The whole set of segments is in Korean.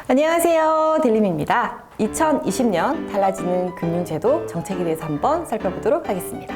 안녕하세요, 딜림입니다. 2020년 달라지는 금융제도 정책에 대해서 한번 살펴보도록 하겠습니다.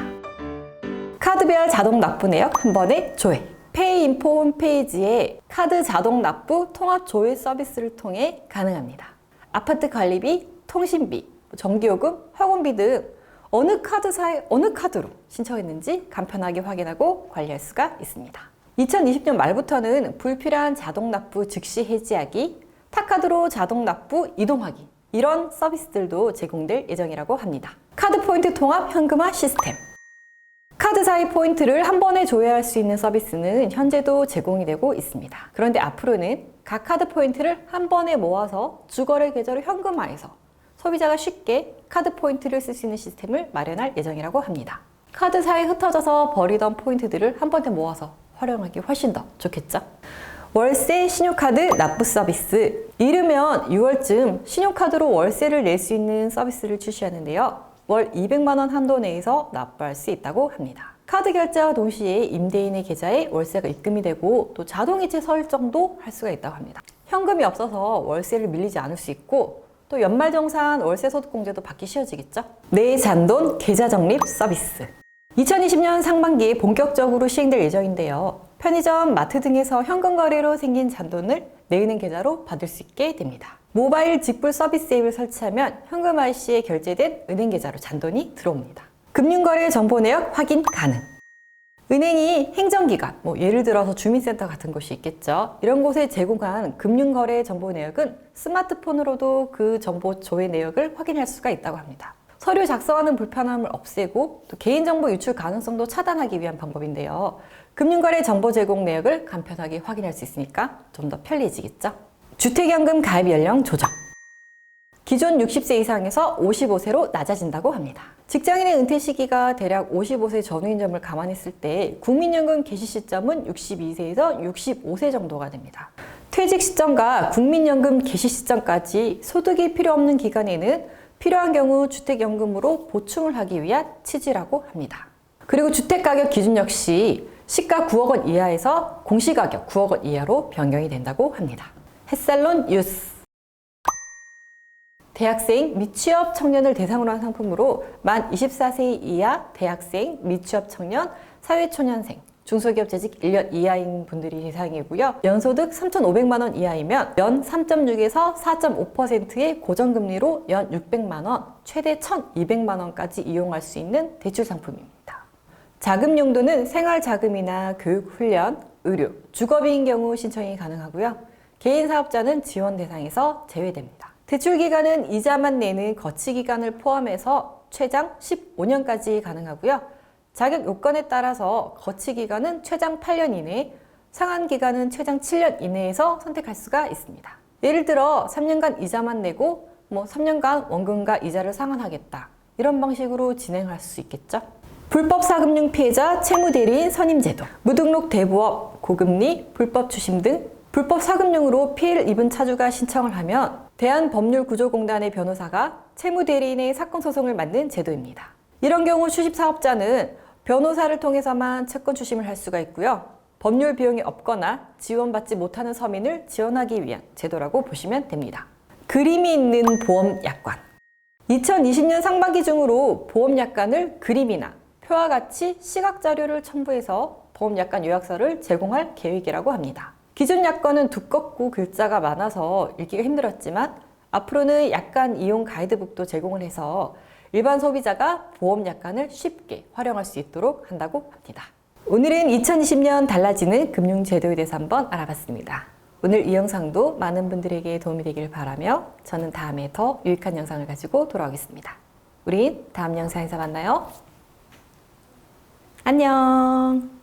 카드별 자동 납부 내역 한 번에 조회. 페이인포 홈페이지에 카드 자동 납부 통합 조회 서비스를 통해 가능합니다. 아파트 관리비, 통신비, 전기요금, 학원비 등 어느 카드사에 어느 카드로 신청했는지 간편하게 확인하고 관리할 수가 있습니다. 2020년 말부터는 불필요한 자동 납부 즉시 해지하기, 타카드로 자동 납부 이동하기, 이런 서비스들도 제공될 예정이라고 합니다. 카드 포인트 통합 현금화 시스템. 카드사의 포인트를 한 번에 조회할 수 있는 서비스는 현재도 제공이 되고 있습니다. 그런데 앞으로는 각 카드 포인트를 한 번에 모아서 주거래 계좌로 현금화해서 소비자가 쉽게 카드 포인트를 쓸 수 있는 시스템을 마련할 예정이라고 합니다. 카드사에 흩어져서 버리던 포인트들을 한 번에 모아서 활용하기 훨씬 더 좋겠죠? 월세 신용카드 납부 서비스. 이르면 6월쯤 신용카드로 월세를 낼 수 있는 서비스를 출시하는데요. 월 200만 원 한도 내에서 납부할 수 있다고 합니다. 카드 결제와 동시에 임대인의 계좌에 월세가 입금이 되고 또 자동이체 설정도 할 수가 있다고 합니다. 현금이 없어서 월세를 밀리지 않을 수 있고 또 연말정산 월세 소득공제도 받기 쉬워지겠죠? 내 잔돈 계좌 적립 서비스. 2020년 상반기에 본격적으로 시행될 예정인데요. 편의점, 마트 등에서 현금 거래로 생긴 잔돈을 내 은행 계좌로 받을 수 있게 됩니다. 모바일 직불 서비스 앱을 설치하면 현금 IC에 결제된 은행 계좌로 잔돈이 들어옵니다. 금융거래 정보 내역 확인 가능. 은행이 행정기관, 예를 들어서 주민센터 같은 곳이 있겠죠. 이런 곳에 제공한 금융거래 정보 내역은 스마트폰으로도 그 정보 조회 내역을 확인할 수가 있다고 합니다. 서류 작성하는 불편함을 없애고 또 개인정보 유출 가능성도 차단하기 위한 방법인데요. 금융거래 정보 제공 내역을 간편하게 확인할 수 있으니까 좀 더 편리해지겠죠. 주택연금 가입 연령 조정. 기존 60세 이상에서 55세로 낮아진다고 합니다. 직장인의 은퇴 시기가 대략 55세 전후인 점을 감안했을 때 국민연금 개시 시점은 62세에서 65세 정도가 됩니다. 퇴직 시점과 국민연금 개시 시점까지 소득이 필요 없는 기간에는 필요한 경우 주택연금으로 보충을 하기 위한 취지라고 합니다. 그리고 주택가격 기준 역시 시가 9억 원 이하에서 공시가격 9억 원 이하로 변경이 된다고 합니다. 햇살론 뉴스. 대학생 미취업 청년을 대상으로 한 상품으로 만 24세 이하 대학생, 미취업 청년, 사회초년생, 중소기업 재직 1년 이하인 분들이 대상이고요. 연소득 3,500만 원 이하이면 연 3.6에서 4.5%의 고정금리로 연 600만 원, 최대 1,200만 원까지 이용할 수 있는 대출 상품입니다. 자금 용도는 생활자금이나 교육훈련, 의료, 주거비인 경우 신청이 가능하고요. 개인 사업자는 지원 대상에서 제외됩니다. 대출 기간은 이자만 내는 거치 기간을 포함해서 최장 15년까지 가능하고요. 자격 요건에 따라서 거치 기간은 최장 8년 이내, 상한 기간은 최장 7년 이내에서 선택할 수가 있습니다. 예를 들어 3년간 이자만 내고 3년간 원금과 이자를 상환하겠다. 이런 방식으로 진행할 수 있겠죠. 불법 사금융 피해자 채무대리인 선임제도, 무등록 대부업, 고금리, 불법 추심 등 불법 사금융으로 피해를 입은 차주가 신청을 하면 대한법률구조공단의 변호사가 채무대리인의 사건 소송을 맡는 제도입니다. 이런 경우 추심 사업자는 변호사를 통해서만 채권 추심을 할 수가 있고요. 법률 비용이 없거나 지원받지 못하는 서민을 지원하기 위한 제도라고 보시면 됩니다. 그림이 있는 보험 약관. 2020년 상반기 중으로 보험 약관을 그림이나 표와 같이 시각 자료를 첨부해서 보험 약관 요약서를 제공할 계획이라고 합니다. 기존 약관은 두껍고 글자가 많아서 읽기가 힘들었지만 앞으로는 약관 이용 가이드북도 제공을 해서 일반 소비자가 보험 약관을 쉽게 활용할 수 있도록 한다고 합니다. 오늘은 2020년 달라지는 금융제도에 대해서 한번 알아봤습니다. 오늘 이 영상도 많은 분들에게 도움이 되길 바라며 저는 다음에 더 유익한 영상을 가지고 돌아오겠습니다. 우린 다음 영상에서 만나요. 안녕.